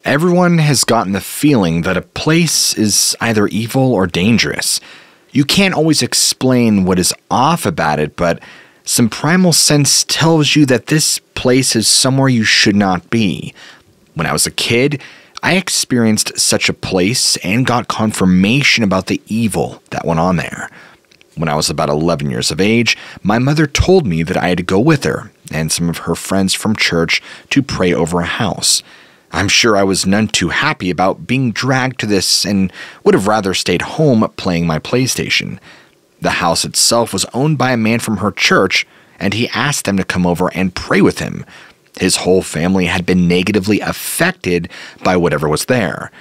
Everyone has gotten the feeling that a place is either evil or dangerous. You can't always explain what is off about it, but some primal sense tells you that this place is somewhere you should not be. When I was a kid, I experienced such a place and got confirmation about the evil that went on there. When I was about 11 years of age, my mother told me that I had to go with her and some of her friends from church to pray over a house. I'm sure I was none too happy about being dragged to this and would have rather stayed home playing my PlayStation. The house itself was owned by a man from her church, and he asked them to come over and pray with him. His whole family had been negatively affected by whatever was there.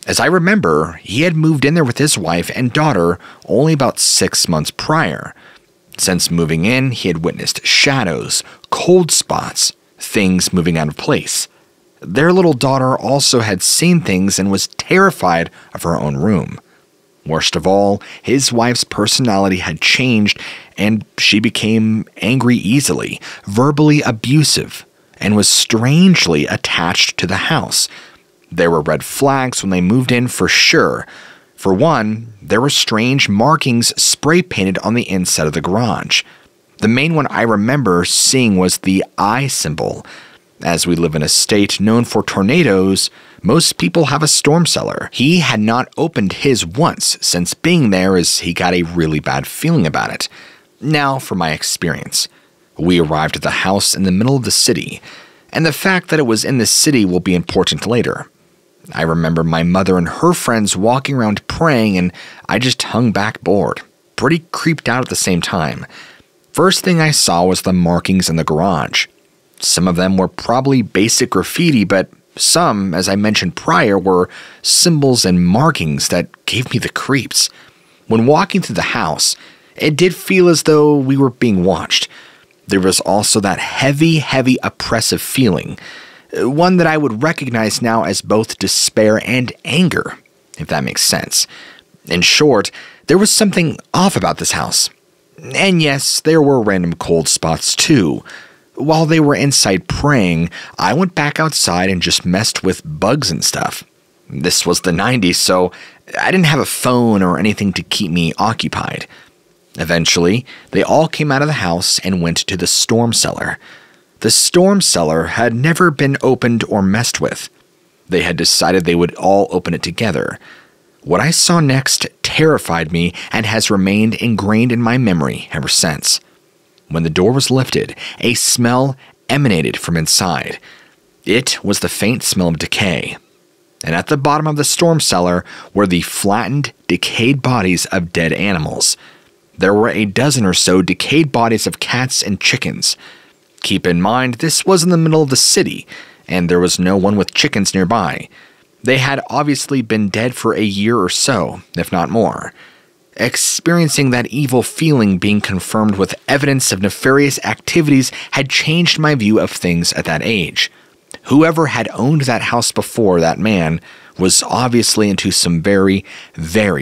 As I remember, he had moved in there with his wife and daughter only about 6 months prior. Since moving in, he had witnessed shadows, cold spots, things moving out of place. Their little daughter also had seen things and was terrified of her own room. Worst of all, his wife's personality had changed and she became angry easily, verbally abusive, and was strangely attached to the house. There were red flags when they moved in for sure. For one, there were strange markings spray painted on the inside of the garage. The main one I remember seeing was the eye symbol. As we live in a state known for tornadoes, most people have a storm cellar. He had not opened his once since being there as he got a really bad feeling about it. Now for my experience. We arrived at the house in the middle of the city, and the fact that it was in the city will be important later. I remember my mother and her friends walking around praying, and I just hung back bored, pretty creeped out at the same time. First thing I saw was the markings in the garage. Some of them were probably basic graffiti, but some, as I mentioned prior, were symbols and markings that gave me the creeps. When walking through the house, it did feel as though we were being watched. There was also that heavy oppressive feeling, one that I would recognize now as both despair and anger, if that makes sense. In short, there was something off about this house. And yes, there were random cold spots too. While they were inside praying, I went back outside and just messed with bugs and stuff. This was the 90s, so I didn't have a phone or anything to keep me occupied. Eventually, they all came out of the house and went to the storm cellar. The storm cellar had never been opened or messed with. They had decided they would all open it together. What I saw next terrified me and has remained ingrained in my memory ever since. When the door was lifted, a smell emanated from inside. It was the faint smell of decay. And at the bottom of the storm cellar were the flattened, decayed bodies of dead animals. There were a dozen or so decayed bodies of cats and chickens. Keep in mind, this was in the middle of the city, and there was no one with chickens nearby. They had obviously been dead for a year or so, if not more. Experiencing that evil feeling being confirmed with evidence of nefarious activities had changed my view of things at that age. Whoever had owned that house before that man was obviously into some very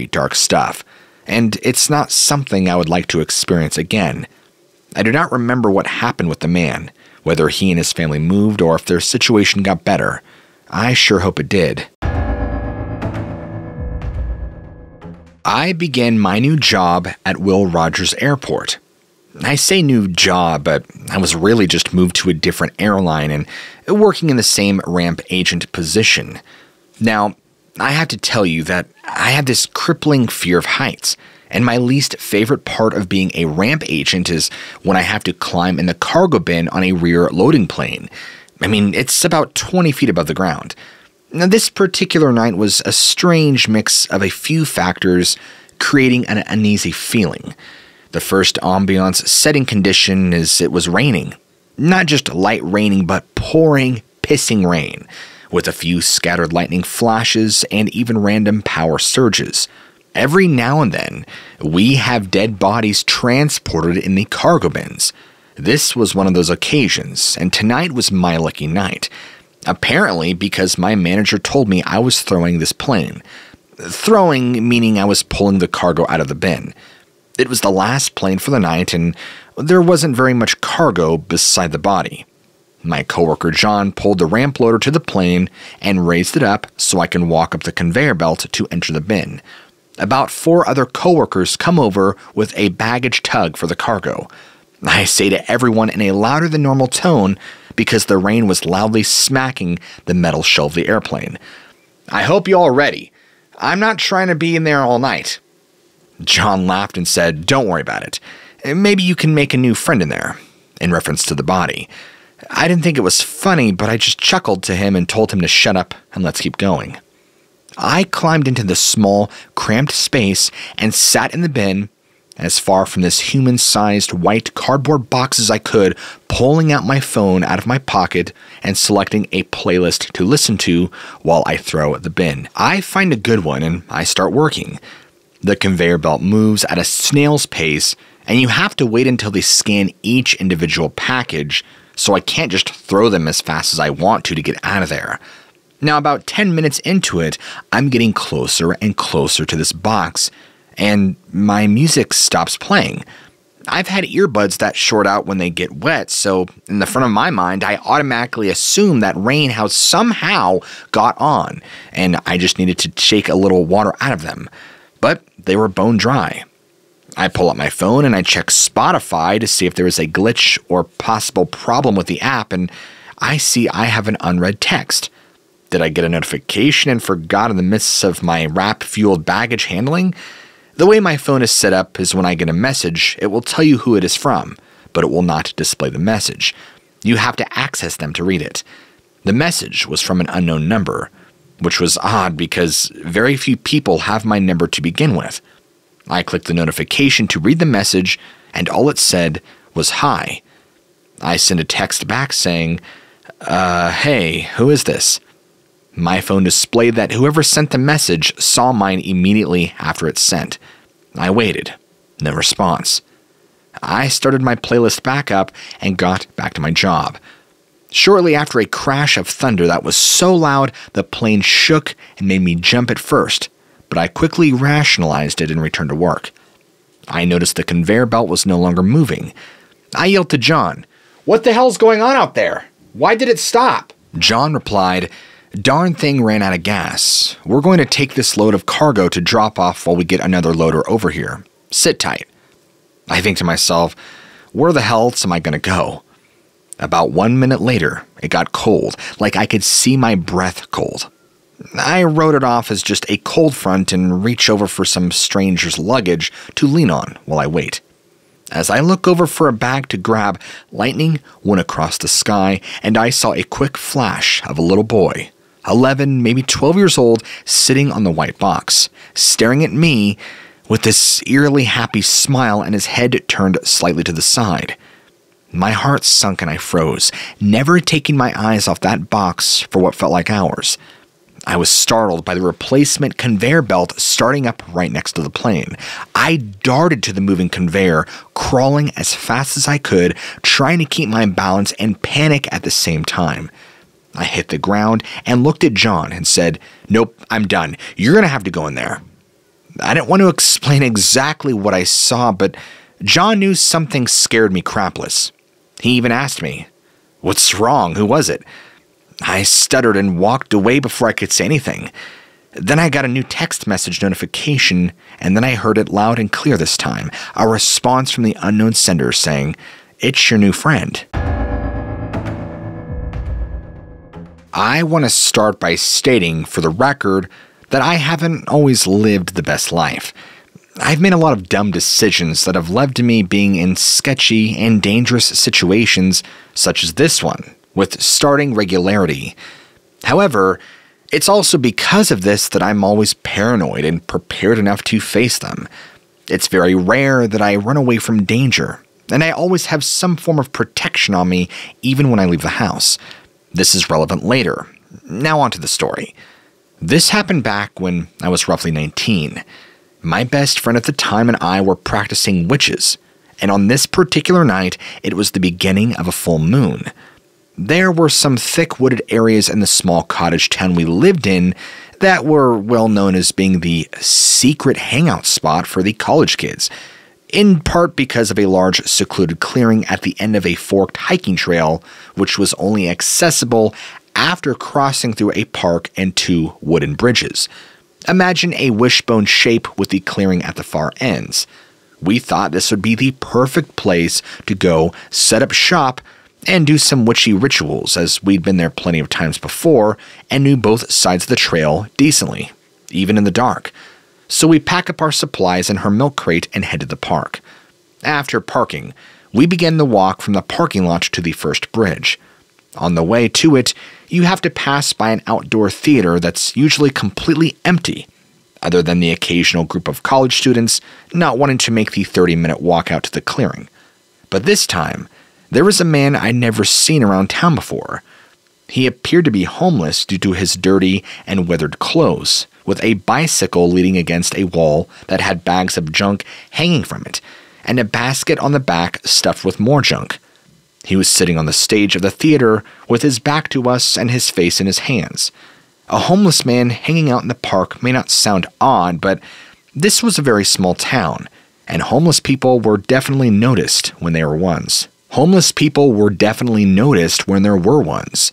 dark stuff, and it's not something I would like to experience again. I do not remember what happened with the man, whether he and his family moved or if their situation got better. I sure hope it did. I began my new job at Will Rogers Airport. I say new job, but I was really just moved to a different airline and working in the same ramp agent position. Now, I have to tell you that I have this crippling fear of heights, and my least favorite part of being a ramp agent is when I have to climb in the cargo bin on a rear loading plane. I mean, it's about 20 feet above the ground. Now, this particular night was a strange mix of a few factors creating an uneasy feeling. The first ambiance setting condition is it was raining. Not just light raining, but pouring, pissing rain, with a few scattered lightning flashes and even random power surges. Every now and then, we have dead bodies transported in the cargo bins. This was one of those occasions, and tonight was my lucky night. Apparently because my manager told me I was throwing this plane. Throwing meaning I was pulling the cargo out of the bin. It was the last plane for the night, and there wasn't very much cargo beside the body. My coworker John pulled the ramp loader to the plane and raised it up so I can walk up the conveyor belt to enter the bin. About 4 other coworkers come over with a baggage tug for the cargo. I say to everyone in a louder than normal tone because the rain was loudly smacking the metal shell of the airplane. "I hope you all are ready. I'm not trying to be in there all night." John laughed and said, "Don't worry about it. Maybe you can make a new friend in there," in reference to the body. I didn't think it was funny, but I just chuckled to him and told him to shut up and let's keep going. I climbed into the small, cramped space and sat in the bin, as far from this human-sized white cardboard box as I could, pulling out my phone out of my pocket and selecting a playlist to listen to while I throw the bin. I find a good one and I start working. The conveyor belt moves at a snail's pace, and you have to wait until they scan each individual package, so I can't just throw them as fast as I want to get out of there. Now, about 10 minutes into it, I'm getting closer and closer to this box, and my music stops playing. I've had earbuds that short out when they get wet, so in the front of my mind, I automatically assume that rain has somehow got on, and I just needed to shake a little water out of them. But they were bone dry. I pull up my phone and I check Spotify to see if there is a glitch or possible problem with the app, and I see I have an unread text. Did I get a notification and forgot in the midst of my rap-fueled baggage handling? The way my phone is set up is when I get a message, it will tell you who it is from, but it will not display the message. You have to access them to read it. The message was from an unknown number, which was odd because very few people have my number to begin with. I clicked the notification to read the message, and all it said was hi. I sent a text back saying, hey, who is this? My phone displayed that whoever sent the message saw mine immediately after it's sent. I waited. No response. I started my playlist back up and got back to my job. Shortly after a crash of thunder that was so loud the plane shook and made me jump at first, but I quickly rationalized it and returned to work. I noticed the conveyor belt was no longer moving. I yelled to John, "What the hell's going on out there? Why did it stop?" John replied, "Darn thing ran out of gas. We're going to take this load of cargo to drop off while we get another loader over here. Sit tight." I think to myself, where the hell else am I going to go? About 1 minute later, it got cold, like I could see my breath cold. I wrote it off as just a cold front and reach over for some stranger's luggage to lean on while I wait. As I look over for a bag to grab, lightning went across the sky and I saw a quick flash of a little boy, 11, maybe 12 years old, sitting on the white box, staring at me with this eerily happy smile and his head turned slightly to the side. My heart sunk and I froze, never taking my eyes off that box for what felt like hours. I was startled by the replacement conveyor belt starting up right next to the plane. I darted to the moving conveyor, crawling as fast as I could, trying to keep my balance and panic at the same time. I hit the ground and looked at John and said, "Nope, I'm done. You're going to have to go in there." I didn't want to explain exactly what I saw, but John knew something scared me crapless. He even asked me, "What's wrong? Who was it?" I stuttered and walked away before I could say anything. Then I got a new text message notification, and then I heard it loud and clear this time, a response from the unknown sender saying, "It's your new friend." I want to start by stating, for the record, that I haven't always lived the best life. I've made a lot of dumb decisions that have led to me being in sketchy and dangerous situations such as this one, with starting regularity. However, it's also because of this that I'm always paranoid and prepared enough to face them. It's very rare that I run away from danger, and I always have some form of protection on me even when I leave the house. This is relevant later. Now on to the story. This happened back when I was roughly 19. My best friend at the time and I were practicing witches, and on this particular night, it was the beginning of a full moon. There were some thick wooded areas in the small cottage town we lived in that were well known as being the secret hangout spot for the college kids. in part because of a large secluded clearing at the end of a forked hiking trail, which was only accessible after crossing through a park and 2 wooden bridges. Imagine a wishbone shape with the clearing at the far ends. We thought this would be the perfect place to go set up shop and do some witchy rituals, as we'd been there plenty of times before and knew both sides of the trail decently, even in the dark. So we pack up our supplies in her milk crate and head to the park. After parking, we began the walk from the parking lot to the first bridge. On the way to it, you have to pass by an outdoor theater that's usually completely empty, other than the occasional group of college students not wanting to make the 30-minute walk out to the clearing. But this time, there was a man I'd never seen around town before. He appeared to be homeless due to his dirty and weathered clothes, with a bicycle leaning against a wall that had bags of junk hanging from it, and a basket on the back stuffed with more junk. He was sitting on the stage of the theater with his back to us and his face in his hands. A homeless man hanging out in the park may not sound odd, but this was a very small town, and homeless people were definitely noticed when there were ones.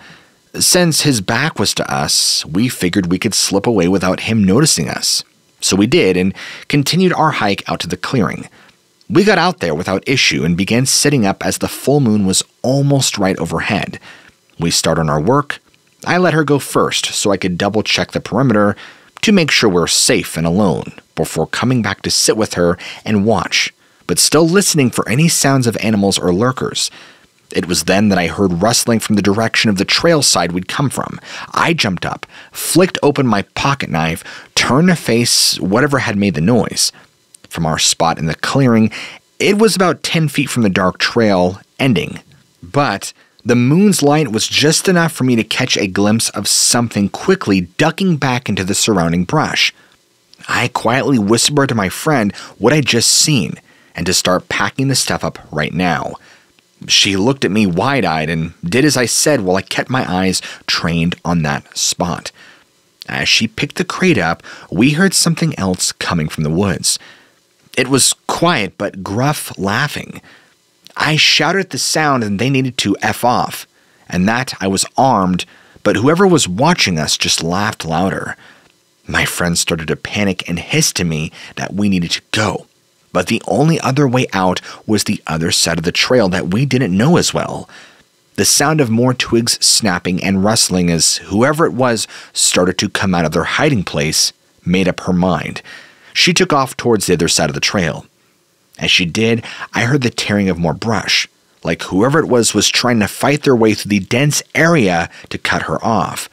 Since his back was to us, we figured we could slip away without him noticing us. So we did and continued our hike out to the clearing. We got out there without issue and began sitting up as the full moon was almost right overhead. We started on our work. I let her go first so I could double check the perimeter to make sure we're safe and alone before coming back to sit with her and watch, but still listening for any sounds of animals or lurkers. It was then that I heard rustling from the direction of the trail side we'd come from. I jumped up, flicked open my pocket knife, turned to face whatever had made the noise. From our spot in the clearing, it was about 10 feet from the dark trail ending, but the moon's light was just enough for me to catch a glimpse of something quickly ducking back into the surrounding brush. I quietly whispered to my friend what I'd just seen and to start packing the stuff up right now. She looked at me wide-eyed and did as I said while I kept my eyes trained on that spot. As she picked the crate up, we heard something else coming from the woods. It was quiet but gruff laughing. I shouted at the sound and they needed to F off, and that I was armed, but whoever was watching us just laughed louder. My friend started to panic and hiss to me that we needed to go, but the only other way out was the other side of the trail that we didn't know as well. The sound of more twigs snapping and rustling as whoever it was started to come out of their hiding place made up her mind. She took off towards the other side of the trail. As she did, I heard the tearing of more brush, like whoever it was trying to fight their way through the dense area to cut her off.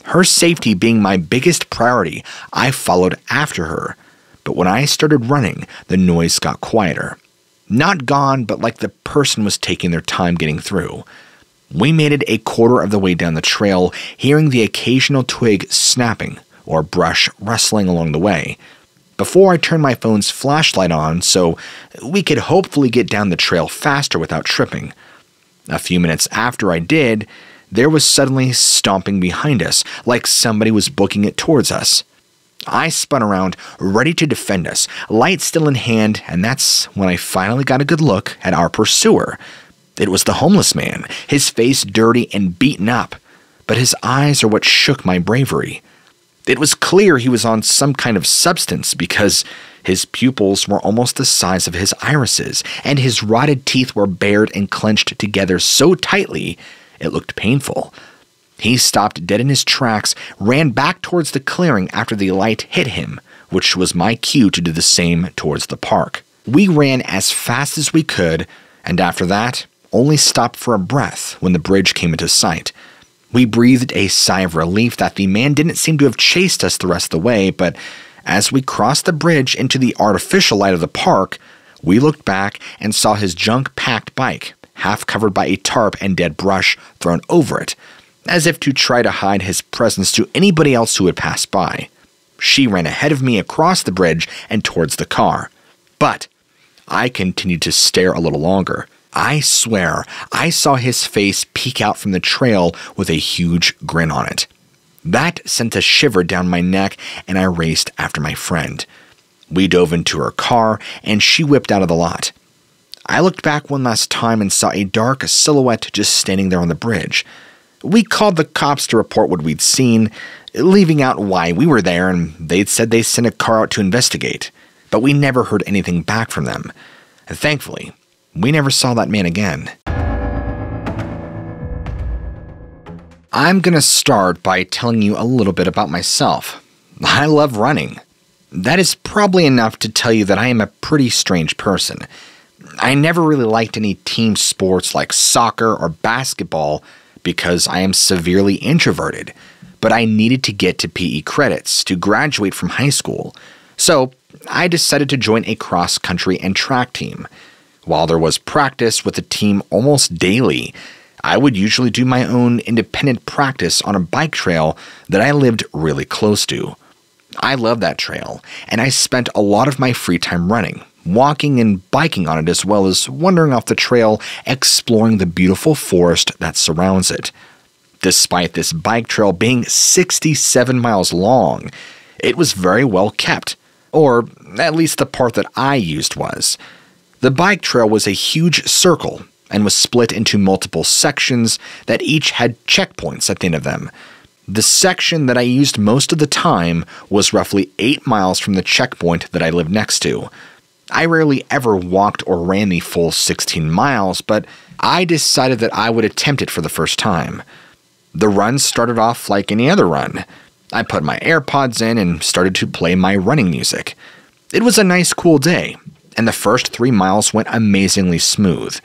Her safety being my biggest priority, I followed after her, but when I started running, the noise got quieter. Not gone, but like the person was taking their time getting through. We made it a quarter of the way down the trail, hearing the occasional twig snapping or brush rustling along the way, before I turned my phone's flashlight on so we could hopefully get down the trail faster without tripping. A few minutes after I did, there was suddenly stomping behind us, like somebody was booking it towards us. I spun around, ready to defend us, light still in hand, and that's when I finally got a good look at our pursuer. It was the homeless man, his face dirty and beaten up, but his eyes are what shook my bravery. It was clear he was on some kind of substance because his pupils were almost the size of his irises, and his rotted teeth were bared and clenched together so tightly it looked painful. He stopped dead in his tracks, ran back towards the clearing after the light hit him, which was my cue to do the same towards the park. We ran as fast as we could, and after that, only stopped for a breath when the bridge came into sight. We breathed a sigh of relief that the man didn't seem to have chased us the rest of the way, but as we crossed the bridge into the artificial light of the park, we looked back and saw his junk-packed bike, half covered by a tarp and dead brush thrown over it, as if to try to hide his presence to anybody else who had passed by. She ran ahead of me across the bridge and towards the car, but I continued to stare a little longer. I swear I saw his face peek out from the trail with a huge grin on it. That sent a shiver down my neck, and I raced after my friend. We dove into her car, and she whipped out of the lot. I looked back one last time and saw a dark silhouette just standing there on the bridge. We called the cops to report what we'd seen, leaving out why we were there, and they'd said they sent a car out to investigate, but we never heard anything back from them. And thankfully, we never saw that man again. I'm gonna start by telling you a little bit about myself. I love running. That is probably enough to tell you that I am a pretty strange person. I never really liked any team sports like soccer or basketball because I am severely introverted, but I needed to get to PE credits to graduate from high school, so I decided to join a cross-country and track team. While there was practice with the team almost daily, I would usually do my own independent practice on a bike trail that I lived really close to. I love that trail, and I spent a lot of my free time running, walking and biking on it, as well as wandering off the trail, exploring the beautiful forest that surrounds it. Despite this bike trail being 67 miles long, it was very well kept, or at least the part that I used was. The bike trail was a huge circle and was split into multiple sections that each had checkpoints at the end of them. The section that I used most of the time was roughly 8 miles from the checkpoint that I lived next to. I rarely ever walked or ran the full 16 miles, but I decided that I would attempt it for the first time. The run started off like any other run. I put my AirPods in and started to play my running music. It was a nice cool day, and the first 3 miles went amazingly smooth.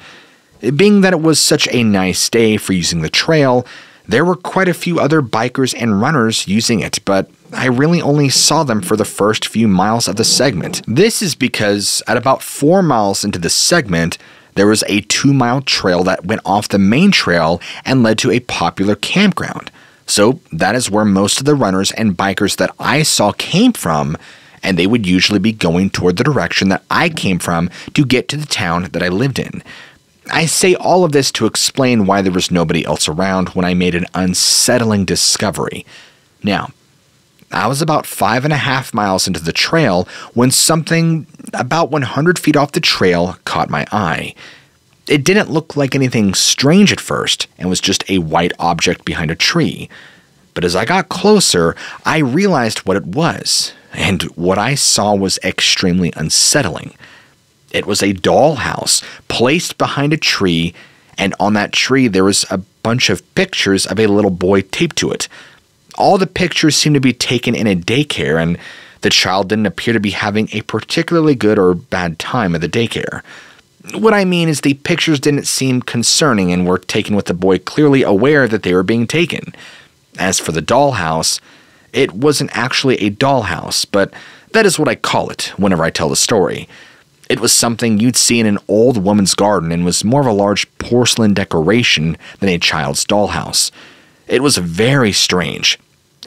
Being that it was such a nice day for using the trail, there were quite a few other bikers and runners using it, but I really only saw them for the first few miles of the segment. This is because at about 4 miles into the segment, there was a 2-mile trail that went off the main trail and led to a popular campground. So that is where most of the runners and bikers that I saw came from, and they would usually be going toward the direction that I came from to get to the town that I lived in. I say all of this to explain why there was nobody else around when I made an unsettling discovery. Now, I was about 5.5 miles into the trail when something about 100 feet off the trail caught my eye. It didn't look like anything strange at first and was just a white object behind a tree. But as I got closer, I realized what it was, and what I saw was extremely unsettling. It was a dollhouse placed behind a tree, and on that tree there was a bunch of pictures of a little boy taped to it. All the pictures seemed to be taken in a daycare, and the child didn't appear to be having a particularly good or bad time at the daycare. What I mean is the pictures didn't seem concerning and were taken with the boy clearly aware that they were being taken. As for the dollhouse, it wasn't actually a dollhouse, but that is what I call it whenever I tell the story. It was something you'd see in an old woman's garden and was more of a large porcelain decoration than a child's dollhouse. It was very strange,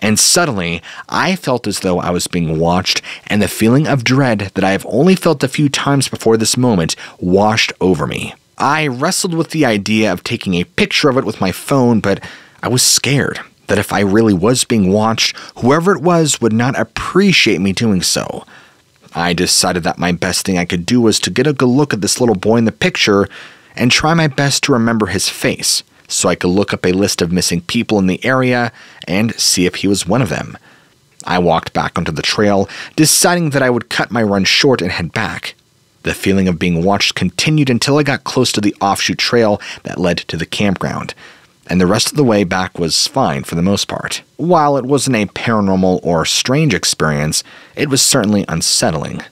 and suddenly I felt as though I was being watched, and the feeling of dread that I have only felt a few times before this moment washed over me. I wrestled with the idea of taking a picture of it with my phone, but I was scared that if I really was being watched, whoever it was would not appreciate me doing so. I decided that my best thing I could do was to get a good look at this little boy in the picture and try my best to remember his face, so I could look up a list of missing people in the area and see if he was one of them. I walked back onto the trail, deciding that I would cut my run short and head back. The feeling of being watched continued until I got close to the offshoot trail that led to the campground, and the rest of the way back was fine for the most part. While it wasn't a paranormal or strange experience, it was certainly unsettling.